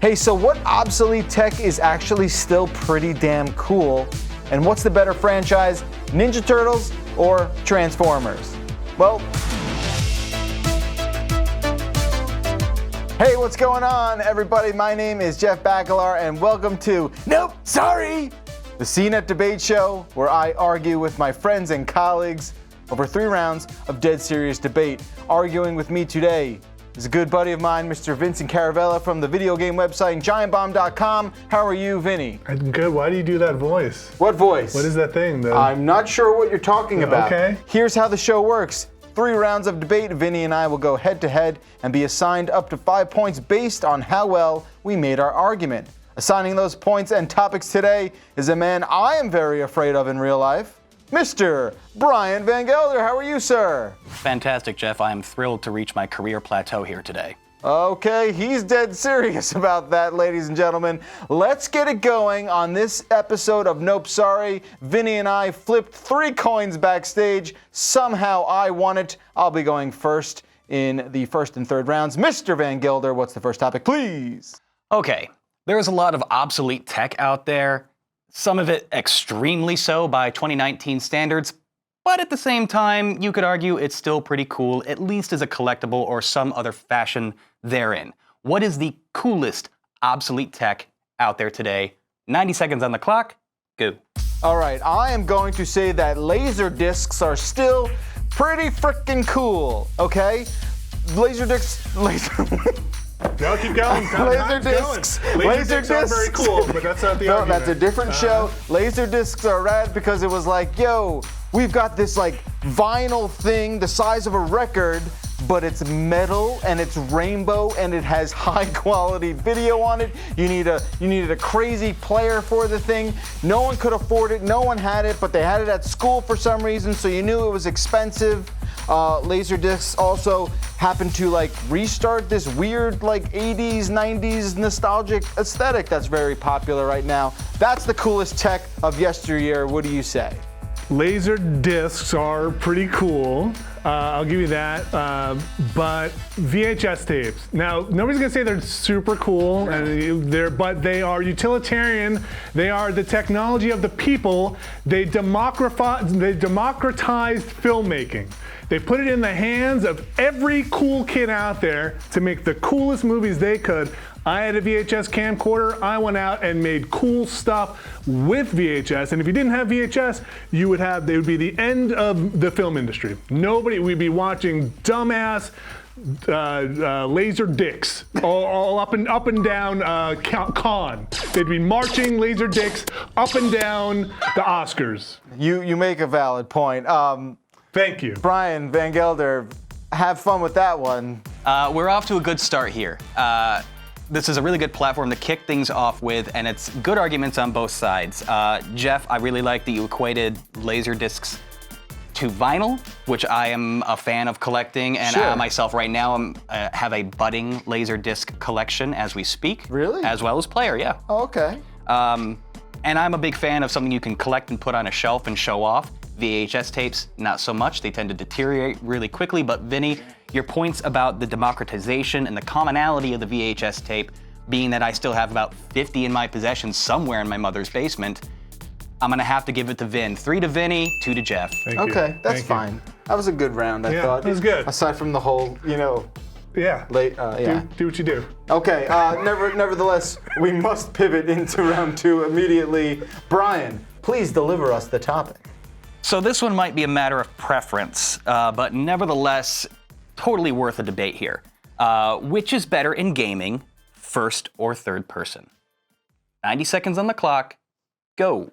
Hey, so what obsolete tech is actually still pretty damn cool? And what's the better franchise, Ninja Turtles or Transformers? Well, hey, what's going on, everybody? My name is Jeff Bacalar, and welcome to Nope, Sorry, the CNET debate show where I argue with my friends and colleagues over 3 rounds of dead serious debate. Arguing with me today is a good buddy of mine, Mr. Vincent Caravella from the video game website GiantBomb.com. How are you, Vinny? I'm good. Why do you do that voice? What voice? What is that thing? I'm not sure what you're talking about. Okay. Here's how the show works. 3 rounds of debate. Vinny and I will go head to head and be assigned up to 5 points based on how well we made our argument. Assigning those points and topics today is a man I am very afraid of in real life, Mr. Brian Van Gelder. How are you, sir? Fantastic, Jeff. I am thrilled to reach my career plateau here today. Okay, he's dead serious about that, ladies and gentlemen. Let's get it going on this episode of Nope Sorry. Vinny and I flipped 3 coins backstage. Somehow I won it. I'll be going first in the first and third rounds. Mr. Van Gelder, what's the first topic, please? Okay, there's a lot of obsolete tech out there. Some of it extremely so by 2019 standards, but at the same time, you could argue it's still pretty cool, at least as a collectible or some other fashion therein. What is the coolest obsolete tech out there today? 90 seconds on the clock, go. All right, I am going to say that laser discs are still pretty freaking cool, okay? Laser discs, No, keep going. Laser discs. Laser discs are very cool, but that's not the No, argument. that's a different show. Laser discs are rad because it was like, yo, we've got this like vinyl thing the size of a record, but it's metal and it's rainbow and it has high quality video on it. You needed a crazy player for the thing. No one could afford it. No one had it, but they had it at school for some reason, so you knew it was expensive. Laser discs also happened to like restart this weird like 80s, 90s nostalgic aesthetic that's very popular right now. That's the coolest tech of yesteryear. What do you say? Laser discs are pretty cool. I'll give you that. But VHS tapes. Now, nobody's gonna say they're super cool, but they are utilitarian. They are the technology of the people. They democratized filmmaking. They put it in the hands of every cool kid out there to make the coolest movies they could. I had a VHS camcorder. I went out and made cool stuff with VHS. And if you didn't have VHS, they would be the end of the film industry. We'd be watching dumbass laser dicks all up and down con. They'd be marching laser dicks up and down the Oscars. You make a valid point. Thank you. Brian Van Gelder, have fun with that one. We're off to a good start here. This is a really good platform to kick things off with, and it's good arguments on both sides. Jeff, I really like that you equated laser discs to vinyl, which I am a fan of collecting, and Sure. I myself right now have a budding laser disc collection as we speak. Really? As well as player, yeah. Oh, okay. And I'm a big fan of something you can collect and put on a shelf and show off. VHS tapes, not so much. They tend to deteriorate really quickly, but Vinny, your points about the democratization and the commonality of the VHS tape, being that I still have about 50 in my possession somewhere in my mother's basement, I'm gonna have to give it to Vin. 3 to Vinny, 2 to Jeff. Thank you. Okay, that's Thank fine. you. That was a good round, I thought. It was good. Aside from the whole, Yeah. yeah. Do what you do. Okay, nevertheless, we must pivot into round 2 immediately. Brian, please deliver us the topic. So this one might be a matter of preference, but nevertheless, totally worth a debate here. Which is better in gaming, first or third person? 90 seconds on the clock, go.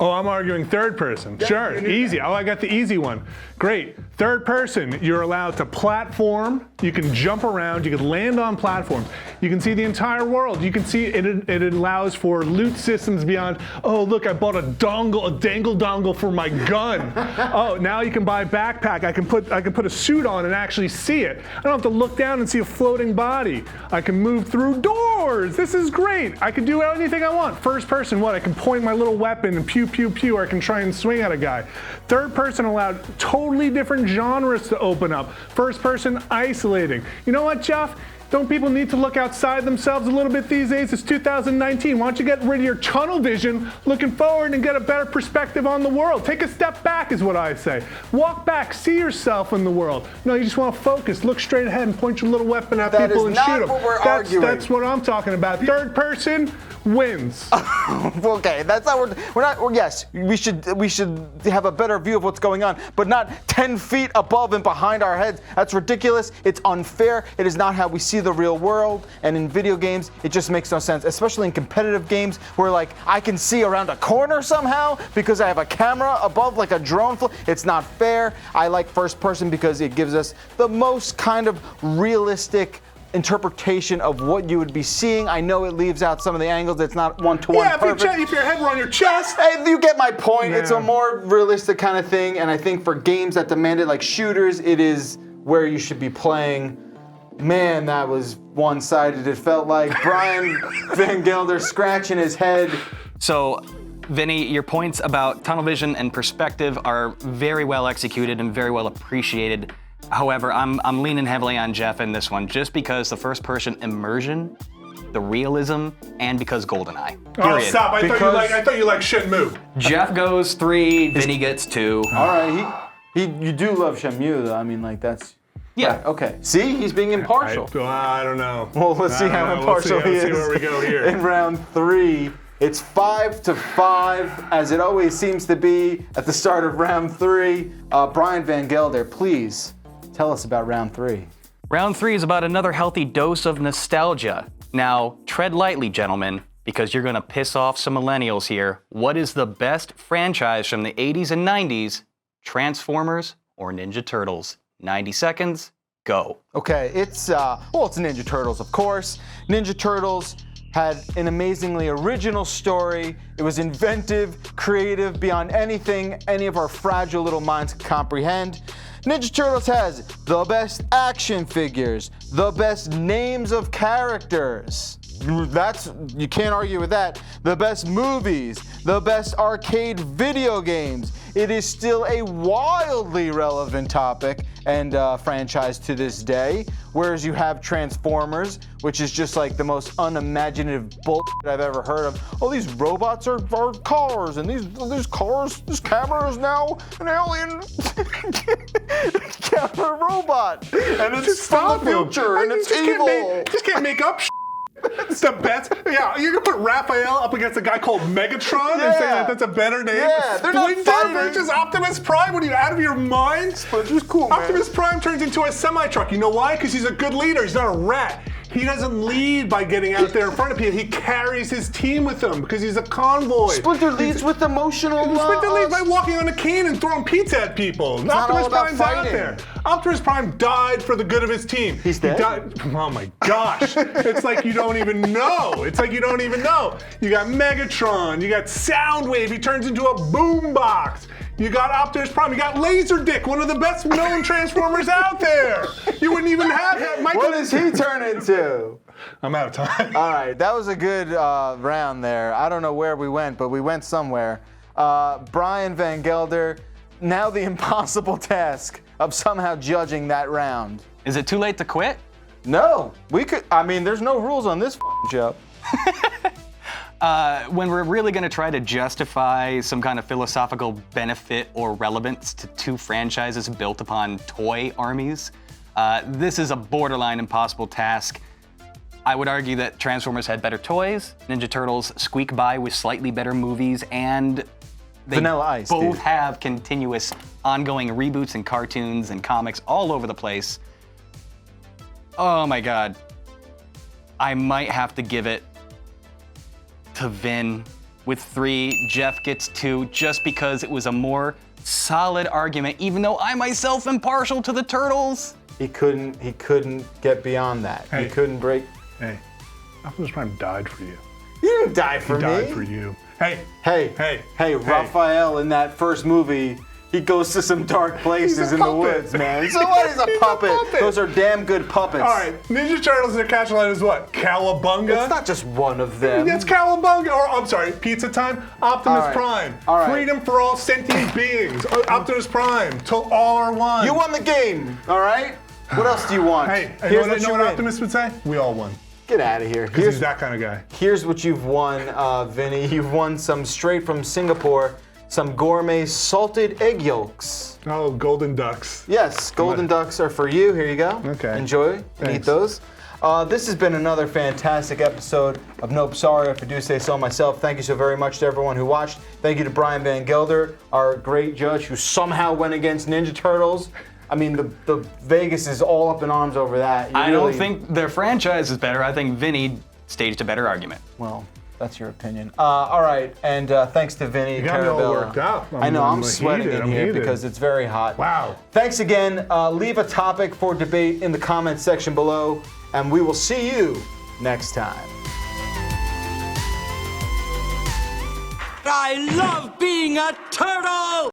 Oh, I'm arguing third person. Sure, easy. Oh, I got the easy one. Great. Third person, you're allowed to platform. You can jump around. You can land on platforms. You can see the entire world. You can see it allows for loot systems beyond, oh, look, I bought a dangle dongle for my gun. Oh, now you can buy a backpack. I can put a suit on and actually see it. I don't have to look down and see a floating body. I can move through doors. This is great. I can do anything I want. First person, what? I can point my little weapon and pew, pew, pew, or I can try and swing at a guy. Third person allowed totally different genres to open up. First person, isolating. You know what, Jeff? Don't people need to look outside themselves a little bit these days? It's 2019. Why don't you get rid of your tunnel vision, looking forward and get a better perspective on the world? Take a step back is what I say. Walk back, see yourself in the world. No, you just want to focus, look straight ahead and point your little weapon at people and shoot them. That is not what we're arguing. That's what I'm talking about. Third person wins. Okay, that's not we're not. Yes, we should have a better view of what's going on, but not 10 feet above and behind our heads. That's ridiculous. It's unfair. It is not how we see the real world. And in video games, it just makes no sense, especially in competitive games where like I can see around a corner somehow because I have a camera above like a drone. It's not fair. I like first person because it gives us the most kind of realistic interpretation of what you would be seeing. I know it leaves out some of the angles. It's not one-to-one perfect. If your head were on your chest. Hey, you get my point. Yeah. It's a more realistic kind of thing, and I think for games that demand it, like shooters, it is where you should be playing. Man, that was one-sided. It felt like Brian Van Gelder scratching his head. So, Vinny, your points about tunnel vision and perspective are very well executed and very well appreciated. However, I'm leaning heavily on Jeff in this one, just because the first-person immersion, the realism, and because GoldenEye. Oh, Period. stop! I thought you liked Shenmue. Jeff goes 3, Vinny gets 2. All right, you do love Shenmue, though. I mean, like that's. Yeah. Right, okay. See, he's being impartial. I don't know. Well, let's see how impartial he is. Let's see where we go here. In round 3, it's 5-5, as it always seems to be at the start of round 3. Brian Van Gelder, please. Tell us about round 3. Round 3 is about another healthy dose of nostalgia. Now, tread lightly, gentlemen, because you're gonna piss off some millennials here. What is the best franchise from the 80s and 90s? Transformers or Ninja Turtles? 90 seconds, go. Okay, it's Ninja Turtles, of course. Ninja Turtles had an amazingly original story. It was inventive, creative, beyond anything any of our fragile little minds could comprehend. Ninja Turtles has the best action figures, the best names of characters. You can't argue with that. The best movies, the best arcade video games. It is still a wildly relevant topic and franchise to this day. Whereas you have Transformers, which is just like the most unimaginative bullshit I've ever heard of. Oh, these robots are cars, and these cars, there's cameras now, an alien camera robot, and it's from the future, and it's evil. Just can't make up shit. It's the best. Yeah, you're gonna put Raphael up against a guy called Megatron and say that that's a better name? Yeah, they're not Splinter fighting. versus Optimus Prime? What are you, out of your mind? Splinter's cool, man. Optimus Prime turns into a semi-truck. You know why? Because he's a good leader. He's not a rat. He doesn't lead by getting out there in front of people. He carries his team with him because he's a convoy. Splinter leads with emotional Splinter leads by walking on a cane and throwing pizza at people. not all Optimus about Prime's out fighting. there. Optimus Prime died for the good of his team. He's dead? He died. Oh my gosh. It's like you don't even know. It's like you don't even know. You got Megatron. You got Soundwave. He turns into a boombox. You got Optimus Prime. You got Laserdisc, one of the best known Transformers out there. You wouldn't even have him. What does he turn into? I'm out of time. All right, that was a good round there. I don't know where we went, but we went somewhere. Brian Van Gelder, now the impossible task of somehow judging that round. Is it too late to quit? No, we could. I mean, there's no rules on this show. When we're really gonna try to justify some kind of philosophical benefit or relevance to two franchises built upon toy armies, this is a borderline impossible task. I would argue that Transformers had better toys, Ninja Turtles squeak by with slightly better movies, and they Vanilla Ice, both dude. have continuous ongoing reboots and cartoons and comics all over the place. Oh my God. I might have to give it to Vin with 3. Jeff gets 2 just because it was a more solid argument, even though I myself am partial to the Turtles. He couldn't get beyond that. Hey. He couldn't break. Hey, Optimus Prime died for you. He didn't die for He me. died for you. Hey. Hey, Raphael in that first movie, he goes to some dark places He's a in the puppet. woods, man. So what is a puppet? puppet. Those are damn good puppets. All right, Ninja Turtles, their catch line is what? Cowabunga? It's not just one of them. It's Cowabunga, or I'm sorry, Pizza Time, Optimus All right. Prime. All right. Freedom for all sentient beings. Optimus Prime, till all are one. You won the game, all right? What else do you want? Hey, you Here's know what you what win. Optimus would say? We all won. Get out of here. Because he's that kind of guy. Here's what you've won, Vinny. You've won some straight from Singapore, some gourmet salted egg yolks. Oh, golden ducks. Yes, golden ducks are for you. Here you go. Okay. Enjoy and eat Thanks. those. This has been another fantastic episode of Nope, Sorry, if I do say so myself. Thank you so very much to everyone who watched. Thank you to Brian Van Gelder, our great judge who somehow went against Ninja Turtles. I mean, the Vegas is all up in arms over that. I don't think their franchise is better. I think Vinny staged a better argument. Well, that's your opinion. All right, and thanks to Vinny. You got me all Caravella. worked up. I know, I'm heated, sweating in I'm here heated. because it's very hot. Wow. Thanks again. Leave a topic for debate in the comments section below, and we will see you next time. I love being a turtle!